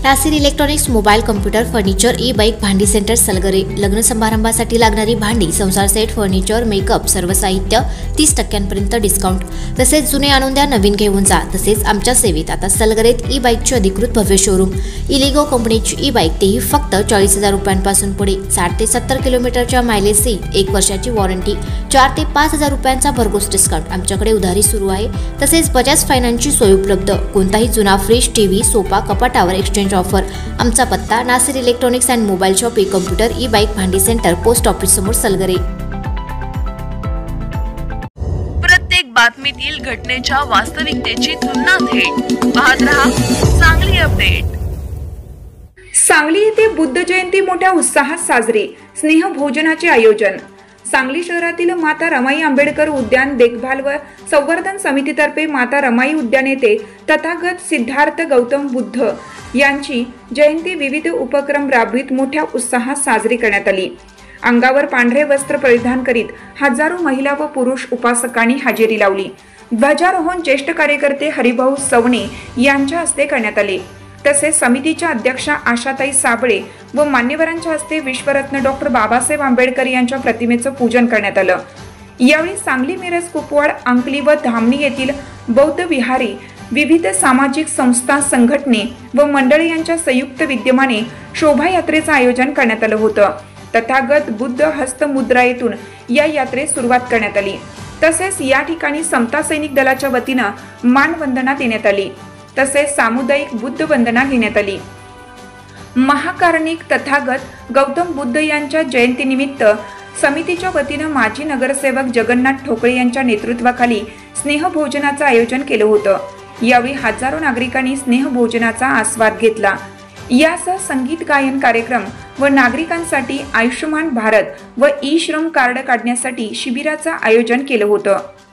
Nasir electronics mobile computer furniture e bike भांडी centre Salgare. लग्न समारंभासाठी लागणारी भांडी संसार सेट फर्निचर मेकअप सर्व साहित्य 30% डिस्काउंट। तसेच जुने आणून द्या नवीन घेऊन जा। तसेच आमच्या सेवेत आता सलगरेत ई बाईकचे अधिकृत भव्य शोरूम इलिगो कंपनीची ई बाईक तेही फक्त 40,000 रुपयांपासून पुढे 60 ते 70 किलोमीटरच्या मायलेजची 1 वर्षाची वॉरंटी 4 ते 5,000 रुपयांचा भरघोस डिस्काउंट। आमच्याकडे उधारी सुरू आहे। तसेच बजाज फायनान्सची सोय उपलब्ध। कोणताही जुना फ्रीज टीव्ही सोफा कपाटावर एक्सचेंज ऑफर। आमचा पत्ता Nasir electronics and mobile shop ई कॉम्प्युटर ई बाईक भांडी सेंटर पोस्ट ऑफिस समोर सलगरे। प्रत्येक बातमीतील घटनेच्या वास्तविकतेची तुलना थेट पाहत रहा सांगली अपडेट। सांगली येथे बुद्ध जयंती मोठ्या उत्साहात साजरी। स्नेह भोजनाचे आयोजन। सांगली शहरातील माता रमाई आंबेडकर उद्यान देखभाल व संवर्धन समितीतर्फे माता रमाई उद्यान येथे तथागत सिद्धार्थ गौतम बुद्ध यांची जयंती विविध उपक्रम राबवित मोठ्या उत्साहात साजरी करण्यात आली। अंगावर पांढरे वस्त्र परिधान करीत हजारो महिला व पुरुष उपासकांनी हजेरी लावली। ध्वजारोहण ज्येष्ठ कार्यकर्ते हरिभाऊ सवणे यांच्या हस्ते करण्यात आले। तसेच समितीच्या अध्यक्षा आशाताई साबळे व मान्यवरांच्या हस्ते विश्वरत्न डॉक्टर बाबासाहेब आंबेडकर यांच्या प्रतिमेचं पूजन करण्यात आलं। यावेळी सांगली मिरज कुपवाड अंकली व धामणी येथील बौद्ध विहारी विविध सामाजिक संस्था संघटने व मंडळी यांच्या संयुक्त विद्यमाने शोभायात्रेचं आयोजन करण्यात आलं होतं। तथागत बुद्ध हस्तमुद्रा येथून या यात्रेस सुरुवात करण्यात आली। तसेच या ठिकाणी समता सैनिक दलाच्या वतीनं मानवंदना देण्यात आली। तसेच सामुदायिक बुद्ध वंदना घेण्यात आली। महाकारणिक तथागत गौतम बुद्ध यांच्या जयंतीनिमित्त समितीच्या वतीनं माजी नगरसेवक जगन्नाथ ठोकळे यांच्या नेतृत्वाखाली स्नेहभोजनाचं आयोजन केलं होतं। यावेळी हजारो नागरिकांनी स्नेहभोजनाचा आस्वाद घेतला। यासह संगीत गायन कार्यक्रम व नागरिकांसाठी आयुष्यमान भारत व ई श्रम कार्ड काढण्यासाठी शिबिराचं आयोजन केलं होतं।